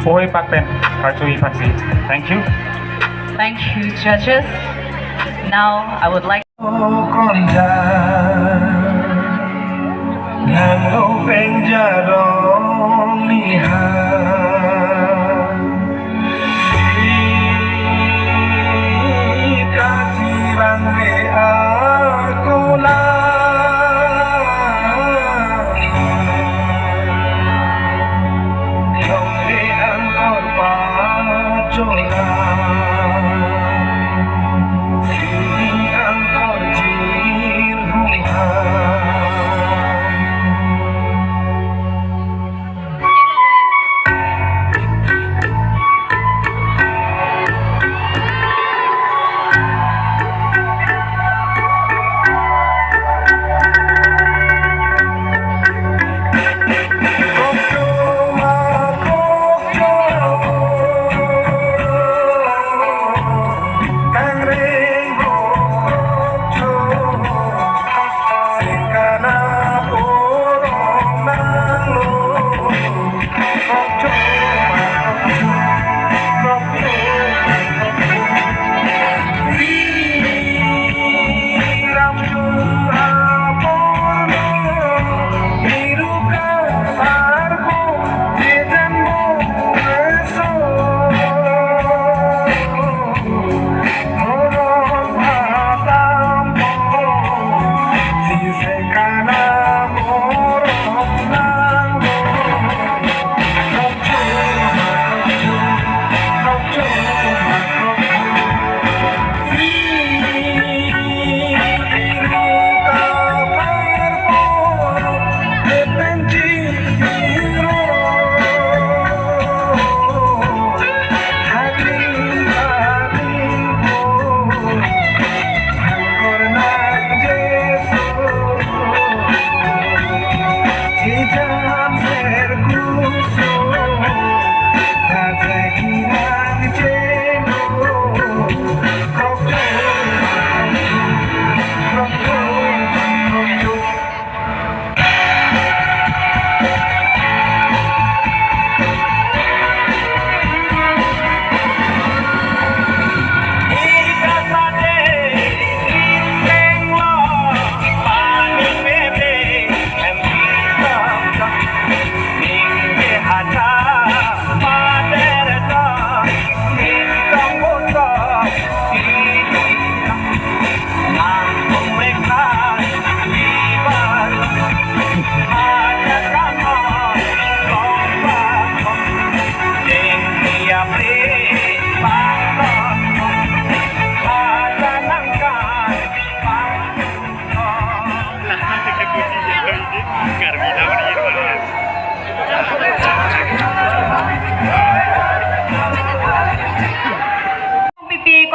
Oy Pakpen, Karchui Paksi. Thank you. Thank you, judges. Now, I would like con dài ngàn lâu bên gia rong ni hà Kasi bang re ako Long re ang korpa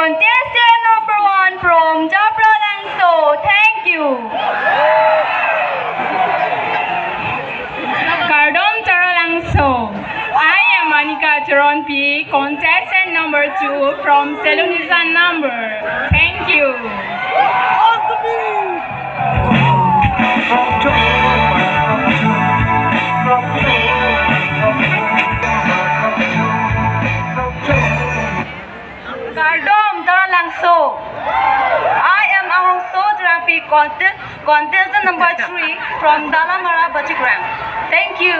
Contestant number 1 from Japralangso. Thank you. Kardom Taralangso. I am Anika Charonpi, contestant number 2 from Selunisan number. Thank you. Kardom Taralangso. I am Arongso Therapy contestant number 3 from Dalamara Bachigram. Thank you.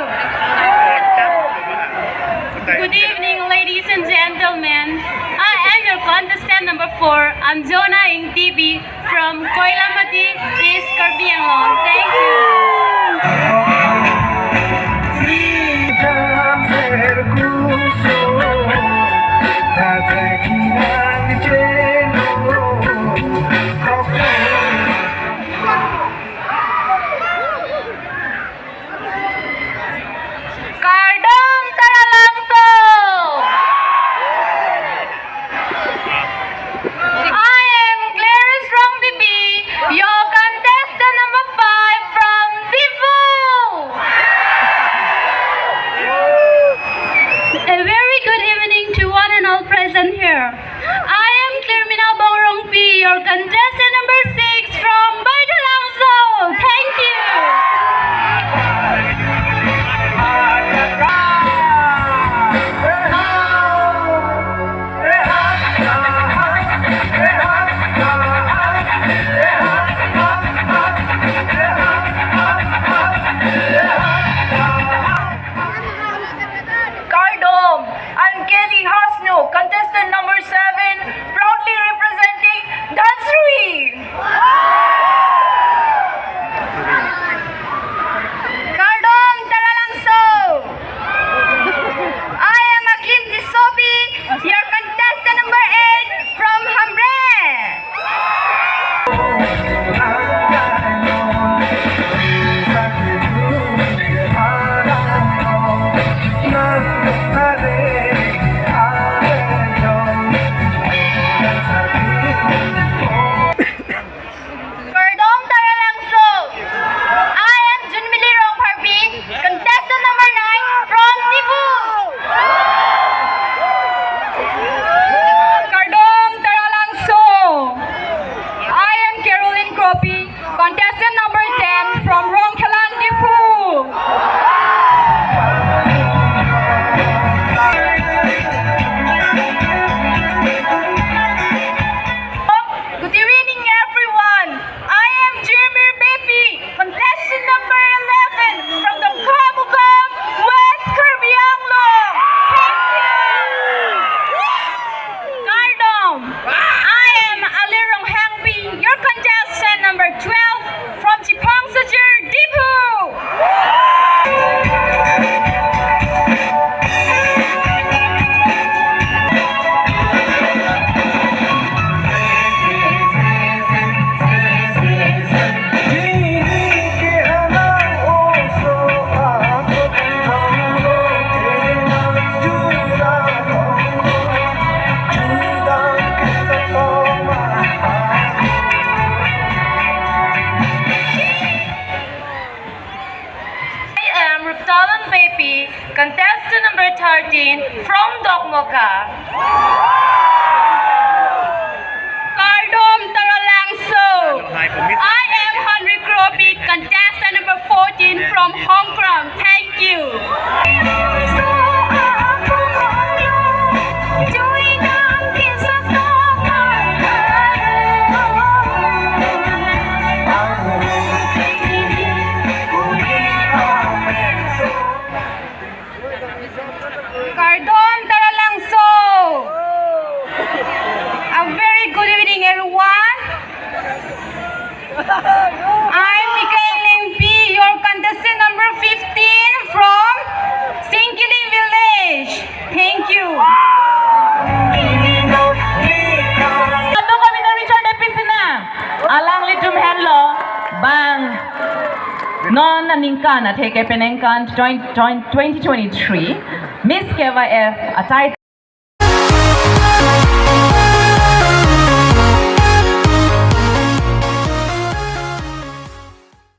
Good evening, ladies and gentlemen. I am your contestant number 4, Anjona Ing TV from Koilamati, East Karbi Anglong. Thank you. Kardom Taralangso. I am Clarice from BB, your contestant number 5 Contestant number 10 from Rongkelan, Difu. Good evening, everyone. I am Jimmy Baby, contestant number 11 from the Kamukam, West Karbi. Thank you. Kardom. I am Alirong Hangbi, your contestant number 12 from Chipong Sajir, Dipu. Baby, contestant number 13 from Dokmoka. Kardom Taralangso. I am Henry Kropi, contestant number 14 from Hong Kong. Thank you. Kardom Taralangso. A very good evening, everyone. I'm Mikaeling B, your contestant number 15 from Singkiling Village. Thank you. Ano kami na Richard Episina? Alang litum hello bang non naningkan at heke penengkan joint 2023 Miss Kyf a title